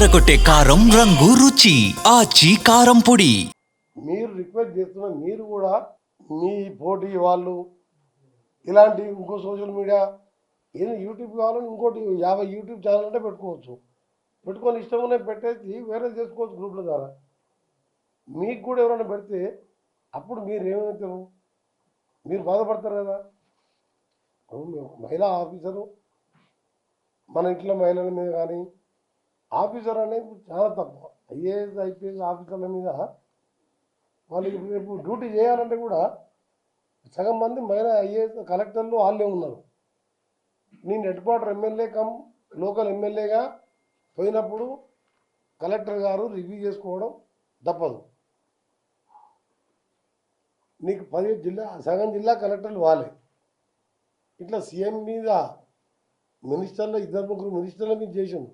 అదరకొట్టే కారం రంగు రుచి ఆచి కారం పొడి. మీరు రిక్వెస్ట్ చేస్తున్న మీరు కూడా మీ పోటీ వాళ్ళు ఇలాంటి ఇంకో సోషల్ మీడియా ఏదో యూట్యూబ్ కావాలని ఇంకోటి 50 యూట్యూబ్ ఛానల్ అంటే పెట్టుకోవచ్చు. పెట్టుకొని ఇష్టం ఉన్నది పెట్టేసి వేరే చేసుకోవచ్చు గ్రూప్ల ద్వారా. మీకు కూడా ఎవరైనా పెడితే అప్పుడు మీరు ఏమవుతారు? మీరు బాధపడతారు కదా. మహిళా ఆఫీసరు మన ఇంట్లో మహిళల మీద కానీ ఆఫీసర్ అనేది చాలా తక్కువ. ఐఏఎస్ ఐపీఎస్ ఆఫీసర్ల మీద వాళ్ళకి రేపు డ్యూటీ చేయాలంటే కూడా సగం మంది మహిళా ఐఏఎస్ కలెక్టర్లు వాళ్ళే ఉన్నారు. నేను head quarter MLA come local ఎమ్మెల్యేగా పోయినప్పుడు కలెక్టర్ గారు రివ్యూ చేసుకోవడం తప్పదు. నీకు 10 జిల్లా సగం జిల్లా కలెక్టర్లు వాళ్ళే. ఇట్లా సీఎం మీద మినిస్టర్లు 2-3 మినిస్టర్ల మీద చేసాము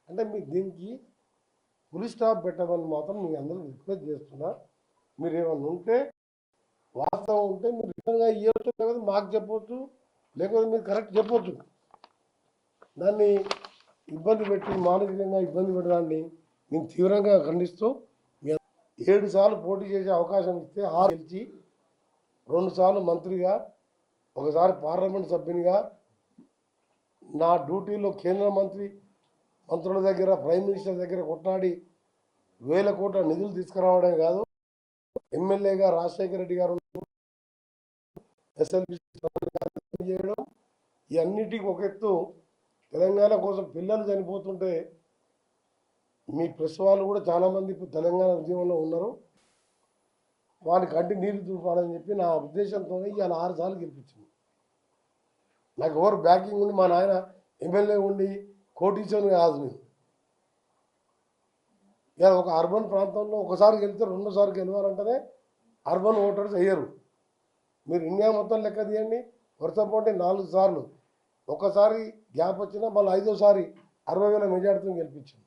అంటే మీకు దీనికి ఫుల్ స్టాప్ పెట్టమని మాత్రం మీ అందరూ రిక్వెస్ట్ చేస్తున్నా. మీరు ఏమన్నా ఉంటే వాస్తవం ఉంటే మీరు రిటర్న్గా ఇవ్వచ్చు, లేకపోతే మాకు చెప్పవచ్చు, లేకపోతే మీరు కరెక్ట్ చెప్పవచ్చు. దాన్ని ఇబ్బంది పెట్టి మానసికంగా ఇబ్బంది పెట్టడాన్ని మేము తీవ్రంగా ఖండిస్తూ 7 సార్లు పోటీ చేసే అవకాశం ఇస్తే 6 గెలిచి 2 సార్లు మంత్రిగా, ఒకసారి పార్లమెంట్ సభ్యునిగా నా డ్యూటీలో కేంద్ర మంత్రుల దగ్గర ప్రైమ్ మినిస్టర్ దగ్గర కొట్లాడి 1000 కోట్ల నిధులు తీసుకురావడమే కాదు, ఎమ్మెల్యేగా రాజశేఖర రెడ్డి గారు ఎస్ఎల్బి చేయడం, ఇవన్నిటికీ ఒక ఎత్తు. తెలంగాణ కోసం పిల్లలు చనిపోతుంటే మీ ప్రెస్ వాళ్ళు కూడా చాలామంది ఇప్పుడు తెలంగాణ ఉద్యమంలో ఉన్నారు, వారి కంటి నీరు చూపాలని చెప్పి నా ఉద్దేశంతోనే ఇవాళ 6 సార్లు గెలిపించింది. నాకు ఎవరు బ్యాకింగ్ ఉండి మా నాయన ఎమ్మెల్యే ఉండి కోటీశ్వరుని కాదు. నేను ఇవాళ ఒక అర్బన్ ప్రాంతంలో ఒకసారి గెలిస్తే 2వ సారి గెలవాలంటేనే అర్బన్ ఓటర్స్ అయ్యారు. మీరు ఇండియా మొత్తం లెక్క తీయండి, వరుస పోటీ 4 సార్లు, ఒకసారి గ్యాప్ వచ్చినా మళ్ళీ 5వ సారి 60,000 మెజార్టీతో గెలిపించింది.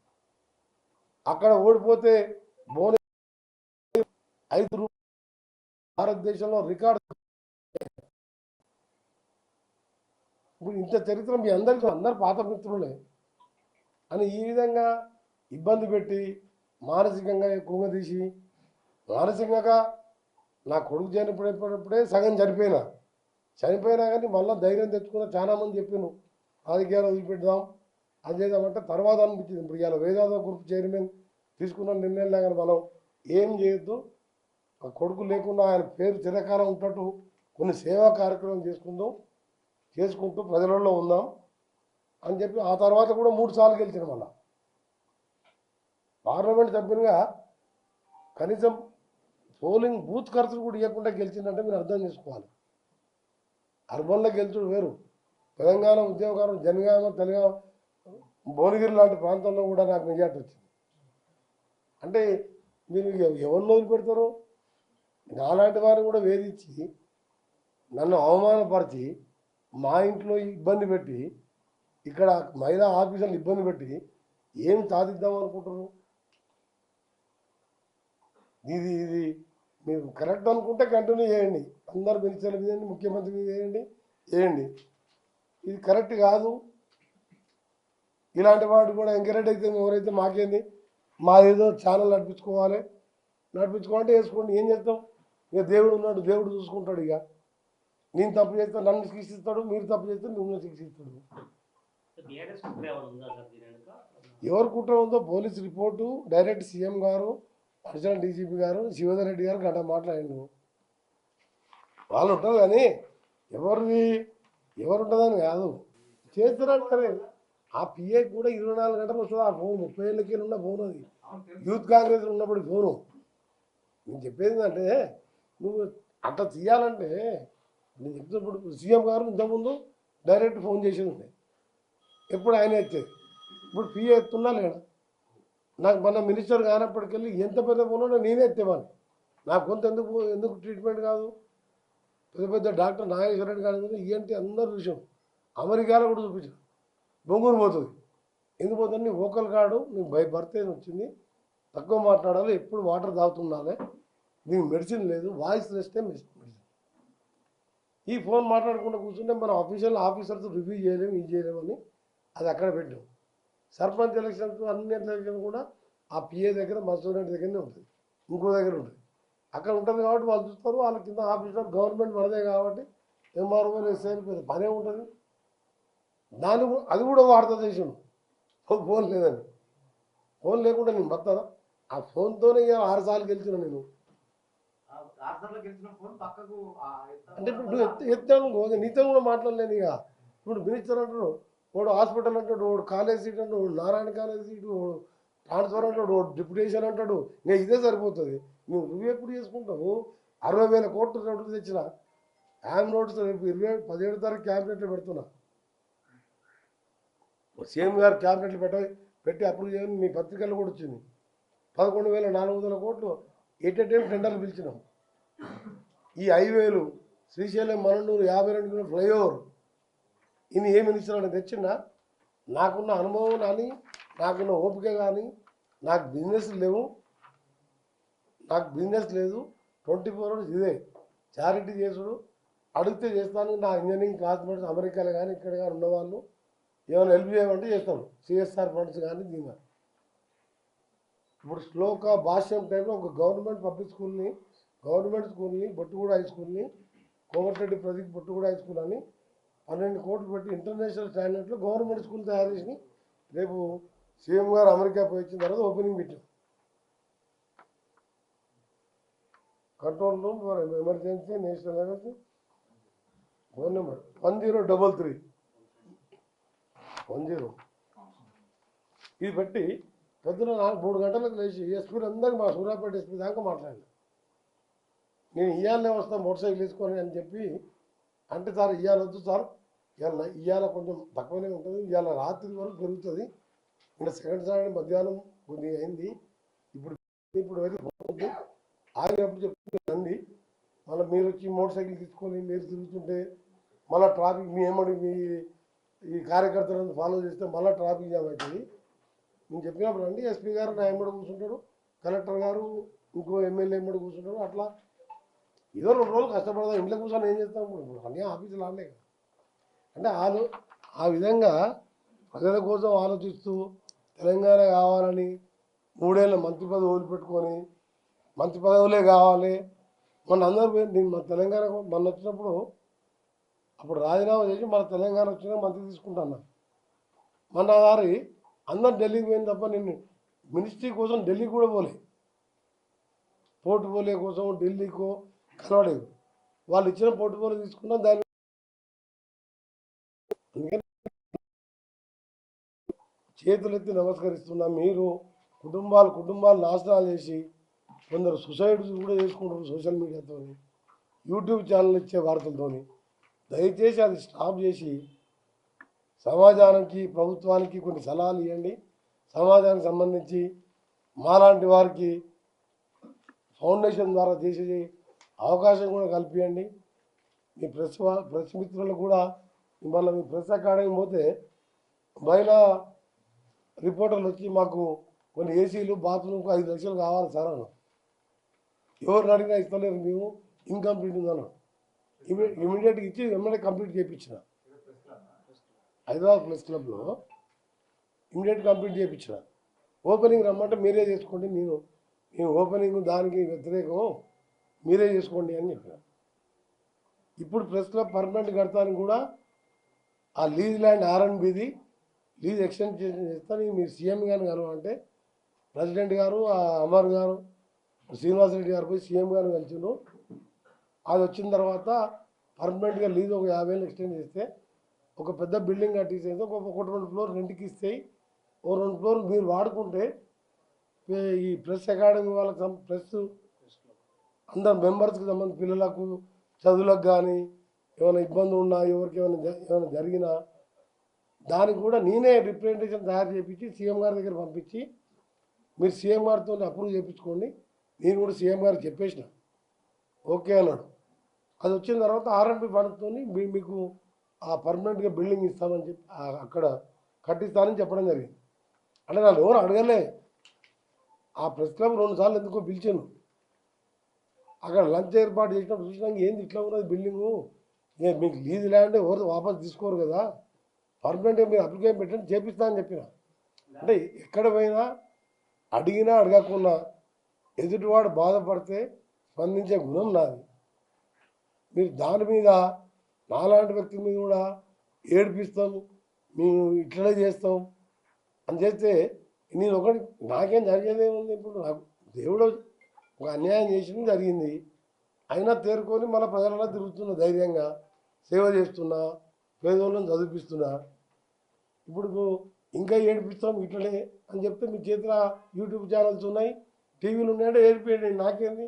అక్కడ ఓడిపోతే బోనస్ 5 రూపాయలు భారతదేశంలో రికార్డు. ఇప్పుడు ఇంత చరిత్ర మీ అందరు పాత మిత్రులే అని ఈ విధంగా ఇబ్బంది పెట్టి మానసికంగా కుంగదీసి, మానసికంగా నా కొడుకు చనిపోయినప్పుడే సగం చనిపోయినా కానీ మళ్ళీ ధైర్యం తెచ్చుకున్న చాలామంది చెప్పాను రాజకీయాలు వదిలిపెడదాం అది చేద్దామంటే తర్వాత అనిపించింది. ఇప్పుడు ఇవాళ వేదాంత గ్రూప్ చైర్మన్ తీసుకున్న నిర్ణయం కానీ మనం ఏం చేయొద్దు, ఆ కొడుకు లేకుండా ఆయన పేరు చిరకాలం ఉంటట్టు కొన్ని సేవా కార్యక్రమం చేసుకుంటూ ప్రజలలో ఉందాం అని చెప్పి ఆ తర్వాత కూడా 3 సార్లు గెలిచిన మళ్ళా పార్లమెంట్ సభ్యునిగా కనీసం పోలింగ్ బూత్ ఖర్చులు కూడా ఇవ్వకుండా గెలిచిందంటే మీరు అర్థం చేసుకోవాలి. అర్బన్లో గెలుచుడు వేరు. తెలంగాణ ఉద్యోగకారులు జనగామ భువనగిరి లాంటి ప్రాంతాల్లో కూడా నాకు మెజార్టీ వచ్చింది. అంటే మీరు ఎవరిని వదిలిపెడతారు? నాలాంటి వారిని కూడా వేధించి నన్ను అవమానపరిచి మా ఇంట్లో ఇబ్బంది పెట్టి ఇక్కడ మహిళా ఆఫీసర్లు ఇబ్బంది పెట్టి ఏం సాధిద్దాం అనుకుంటున్నారు? ఇది మీరు కరెక్ట్ అనుకుంటే కంటిన్యూ చేయండి, అందరు మినిస్టర్ల మీద ముఖ్యమంత్రి మీద చేయండి. ఇది కరెక్ట్ కాదు. ఇలాంటి వాడు కూడా ఎంకరేజ్ అయితే ఎవరైతే మాకేంది, మా ఏదో ఛానల్ నడిపించుకోవాలంటే వేసుకోండి. ఏం చేస్తాం? ఇక దేవుడు ఉన్నాడు, దేవుడు చూసుకుంటాడు. ఇక నేను తప్పు చేస్తే నన్ను శిక్షిస్తాడు, మీరు తప్పు చేస్తే మిమ్మల్ని శిక్షిస్తాడు. ఎవరు కుట్ర ఉందో పోలీస్ రిపోర్టు డైరెక్ట్ సీఎం గారు, అడిషనల్ డీజీపీ గారు, శివధర్ రెడ్డి గారు గంట మాట్లాడిండు. వాళ్ళు ఉంటారు కానీ ఎవరుంటుందని కాదు, చేస్తారంటారే. ఆ పిఏ కూడా 24 గంటలు వస్తుంది. ఆ ఫోన్ 30 ఏళ్ళకి ఉన్న ఫోన్, అది యూత్ కాంగ్రెస్ ఉన్నప్పుడు ఫోను. నేను చెప్పేది ఏంటంటే నువ్వు అట్లా తీయాలంటే నేను చెప్తున్నప్పుడు సీఎం గారు ఇంతకుముందు డైరెక్ట్ ఫోన్ చేసేది ఉండే, ఎప్పుడు ఆయన ఎత్తేది. ఇప్పుడు పిఏ ఎత్తున్నా లేడా? నాకు మన మినిస్టర్ కానప్పటికెళ్ళి ఎంత పెద్ద ఫోన్ నేనే ఎత్తేవాడిని. నాకు కొంత ఎందుకు ట్రీట్మెంట్ కాదు? పెద్ద డాక్టర్ నాగేశ్వర రెడ్డి గారు ఈఎన్టీ అందరూ చూసాం, అమెరికాలో కూడా చూపించాం. బొంగూరు పోతుంది. ఎందుకు పోతుంది? నీ ఓకల్ కార్డు నీకు బర్త్ వచ్చింది, తక్కువ మాట్లాడాలి, ఎప్పుడు వాటర్ తాగుతుండాలి, నీకు మెడిసిన్ లేదు, వాయిస్ రెస్టే మెడిసిన్. ఈ ఫోన్ మాట్లాడకుండా కూర్చుంటే మనం ఆఫీసర్స్ రివ్యూ చేయలేము, ఇది చేయలేమని అది అక్కడ పెట్టాం. సర్పంచ్ ఎలక్షన్స్ అన్ని ఎలక్షన్ కూడా ఆ పిఏ దగ్గర మసూర్ రెడ్డి దగ్గరనే ఉంటుంది, ఇంకో దగ్గర ఉంటుంది. అక్కడ ఉంటుంది కాబట్టి వాళ్ళు చూస్తారు. వాళ్ళ కింద ఆఫీసర్ గవర్నమెంట్ మనదే కాబట్టి ఎంఆర్ఓ ఎస్ఐలు పెద్ద పనే ఉంటుంది. అది కూడా వార్త చేసాను ఫోన్ లేదని. ఫోన్ లేకుండా నేను బతానా? ఆ ఫోన్తోనే ఇక 6 సార్లు గెలిచిన నేను. అంటే ఇప్పుడు నువ్వు ఎత్తాను నీతో కూడా మాట్లాడలేను. ఇక ఇప్పుడు మినిస్టర్ అంటాడు, వాడు హాస్పిటల్ అంటాడు, వాడు కాలేజ్ సీట్ అంటాడు, వాడు నారాయణ కాలేజ్ సీటు, వాడు ట్రాన్స్ఫర్ అంటాడు, వాడు డిప్యుటేషన్ అంటాడు. ఇంకా ఇదే సరిపోతుంది. నువ్వు ఎప్పుడు చేసుకుంటావు? 60,000 కోట్లు రోడ్లు తెచ్చిన హ్యామ్ రోడ్స్ రేపు 17 తారీఖు క్యాబినెట్లో పెడుతున్నా. సీఎం గారు క్యాబినెట్లు పెట్టి అప్రూవ్ చేయని మీ పత్రికల్లో కూడా వచ్చింది. 11,400 కోట్లు ఎట్ ఎ టైం టెండర్లు పిలిచినాం. ఈ హైవేలు శ్రీశైలం మనూరు 52 కిలో ఫ్లైఓవర్ ఇన్ని ఏ మినిస్టర్ అని తెచ్చిందా? నాకున్న అనుభవం కానీ, నాకున్న ఓపిక కానీ, నాకు బిజినెస్ లేవు, నాకు బిజినెస్ లేదు. 24 అవర్స్ ఇదే చారిటీ చేసుడు, అడిగితే చేస్తాను. నా ఇంజనీరింగ్ క్లాస్మేట్స్ అమెరికాలో కానీ ఇక్కడ కానీ ఉన్నవాళ్ళు ఏమైనా హెల్ప్ చేయమంటే చేస్తాను. సిఎస్ఆర్ ఫండ్స్ కానీ దీని. ఇప్పుడు శ్లోక భాష్యం టైంలో ఒక గవర్నమెంట్ పబ్లిక్ స్కూల్ని, గవర్నమెంట్ స్కూల్ని, బొట్టుగూడ హై స్కూల్ని, కోమటిరెడ్డి ప్రదీప్ బొట్టుగూడ హై స్కూల్ అని 12 కోట్లు పెట్టి ఇంటర్నేషనల్ స్టాండర్డ్లో గవర్నమెంట్ స్కూల్ తయారు చేసి రేపు సీఎం గారు అమెరికా పోయి వచ్చిన తర్వాత ఓపెనింగ్ పెట్టాం. Control room for emergency national emergency phone number 1033 10. ఇది పెట్టి పొద్దున 3 గంటలకు లేచి ఎస్పీలు అందరికీ మా సూర్యాపేట ఎస్పీ దాకా మాట్లాడాను. నేను ఇయ్యాలనే వస్తాను మోటార్ సైకిల్ తీసుకొని అని చెప్పి అంటే, సార్ ఇవాళ వద్దు సార్, ఇవాళ కొంచెం తక్కువనే ఉంటుంది, ఇవాళ రాత్రి వరకు పెరుగుతుంది, ఇంకా సెకండ్ సాటర్డే మధ్యాహ్నం కొద్దిగా అయింది, ఇప్పుడు వెళ్ళి పోతుంది ఆగినప్పుడు చెప్తుంది రండి. మళ్ళీ మీరు వచ్చి మోటార్ సైకిల్ తీసుకొని మీరు తిరుగుతుంటే మళ్ళీ ట్రాఫిక్ మీ ఈ కార్యకర్తలను ఫాలో చేస్తే మళ్ళీ ట్రాఫిక్ జామ్ అవుతుంది. నేను చెప్పినప్పుడు అండి ఎస్పీ గారు నా ఎమ్మడి కూర్చుంటాడు, కలెక్టర్ గారు ఇంకో ఎమ్మెల్యే ఎమ్మడి కూర్చుంటాడు. అట్లా ఏదో 2 రోజులు కష్టపడదాం, ఇంట్లో కూర్చొని ఏం చేస్తాం? ఇప్పుడు అన్నీ ఆఫీసులు ఆడలే కదా. అంటే ఆ విధంగా ప్రజల కోసం ఆలోచిస్తూ తెలంగాణ కావాలని 3 ఏళ్ళ మంత్రి పదవి వదిలిపెట్టుకొని మంత్రి పదవులే కావాలి. మొన్న అందరూ నేను మన తెలంగాణ మొన్న వచ్చినప్పుడు అప్పుడు రాజీనామా చేసి మన తెలంగాణ వచ్చినా మంత్రి తీసుకుంటాను. మొన్న గారి అందరు ఢిల్లీకి పోయింది తప్ప నేను మినిస్ట్రీ కోసం ఢిల్లీకి కూడా పోలే. పోర్ట్ఫోలియో కోసం ఢిల్లీకో కలవలేదు. వాళ్ళు ఇచ్చిన పోర్ట్ఫోలియో తీసుకున్నా దాన్ని. అందుకని చేతులెత్తి నమస్కరిస్తున్నా. మీరు కుటుంబాలు నాశనాలు చేసి కొందరు సూసైడ్స్ కూడా చేసుకుంటారు సోషల్ మీడియాతో, యూట్యూబ్ ఛానల్ ఇచ్చే వార్తలతో. దయచేసి అది స్టాప్ చేసి సమాజానికి ప్రభుత్వానికి కొన్ని సలహాలు ఇవ్వండి. సమాజానికి సంబంధించి మాలాంటి వారికి ఫౌండేషన్ ద్వారా చేసే అవకాశం కూడా కల్పించండి. మీ ప్రెస్ మిత్రులకు కూడా మళ్ళీ మీ ప్రెస్ అకాడమీ పోతే మహిళా రిపోర్టర్లు వచ్చి మాకు కొన్ని ఏసీలు బాత్రూమ్కు 5 లక్షలు కావాలి సార్ అన్న. ఎవరిని అడిగినా ఇస్తలేరు, మేము ఇన్కంప్లీట్ ఉందన్నాడు. ఇమీడియట్గా ఇచ్చి వెంబడే కంప్లీట్ చేయించిన హైదరాబాద్ ప్రెస్ క్లబ్లో ఇమీడియట్ కంప్లీట్ చేయించిన. ఓపెనింగ్ రమ్మంటే మీరే చేసుకోండి, నేను ఓపెనింగ్ దానికి వ్యతిరేకం, మీరే చేసుకోండి అని చెప్పిన. ఇప్పుడు ప్రెస్ క్లబ్ పర్మనెంట్ కడతానికి కూడా ఆ లీజ్ ల్యాండ్ R&Bది లీజ్ ఎక్స్టెండ్ చేస్తాను, మీరు సీఎం గారిని కలవంటే ప్రెసిడెంట్ గారు అమర్ గారు శ్రీనివాసరెడ్డి గారు పోయి సీఎం గారిని కలిసిండ్రు. అది వచ్చిన తర్వాత పర్మనెంట్గా లీజ్ ఒక 50 ఏళ్ళు ఎక్స్టెండ్ చేస్తే ఒక పెద్ద బిల్డింగ్ కట్టించేస్తే ఒక 2 ఫ్లోర్ రెంట్కి ఇస్తాయి. 2 ఫ్లోర్లు మీరు వాడుకుంటే ఈ ప్రెస్ అకాడమీ వాళ్ళకి ప్రెస్ అందరు మెంబర్స్కి సంబంధించి పిల్లలకు చదువులకు కానీ ఏమైనా ఇబ్బంది ఉన్నా, ఎవరికి ఏమైనా జరిగినా దానికి కూడా నేనే రిప్రజెంటేషన్ తయారు చేయించి సీఎం గారి దగ్గర పంపించి మీరు సీఎం గారితో అప్రూవ్ చేయించుకోండి. నేను కూడా సీఎం గారికి చెప్పేసిన, ఓకే అన్నాడు. అది వచ్చిన తర్వాత R&B ఫండ్స్తో మీకు ఆ పర్మనెంట్గా బిల్డింగ్ ఇస్తామని చెప్పి అక్కడ కట్టిస్తానని చెప్పడం జరిగింది. అంటే నన్ను ఎవరు అడగలే. ఆ ప్రెస్ క్లబ్ 2 సార్లు ఎందుకో పిలిచాను. అక్కడ లంచ్ ఏర్పాటు చేసినప్పుడు చూసినాక ఏంది ఇట్లా ఉన్నది బిల్డింగు, మీకు లీజ్ ల్యాండ్ ఎవరు వాపస్ తీసుకోరు కదా, పర్మనెంట్గా మీరు అప్లికేషన్ పెట్టండి చేపిస్తా అని చెప్పిన. అంటే ఎక్కడ పోయినా అడిగినా అడగకున్నా ఎదుటివాడు బాధపడితే స్పందించే గుణం నాది. మీరు దాని మీద నాలాంటి వ్యక్తి మీద కూడా ఏడిపిస్తాం, మేము ఇట్లనే చేస్తాం అని చేస్తే నేను ఒకటి నాకేం జరిగేదేముంది. ఇప్పుడు నాకు దేవుడు ఒక అన్యాయం చేసింది జరిగింది, అయినా తేరుకొని మళ్ళీ ప్రజలలో తిరుగుతున్నా, ధైర్యంగా సేవ చేస్తున్నా, పేదోళ్ళని చదివిస్తున్నా. ఇప్పుడు ఇంకా ఏడిపిస్తాం ఇట్లనే అని చెప్తే మీ చేతిలో యూట్యూబ్ ఛానల్స్ ఉన్నాయి, టీవీలు ఉన్నాయంటే ఏడిపోయండి, నాకేంది.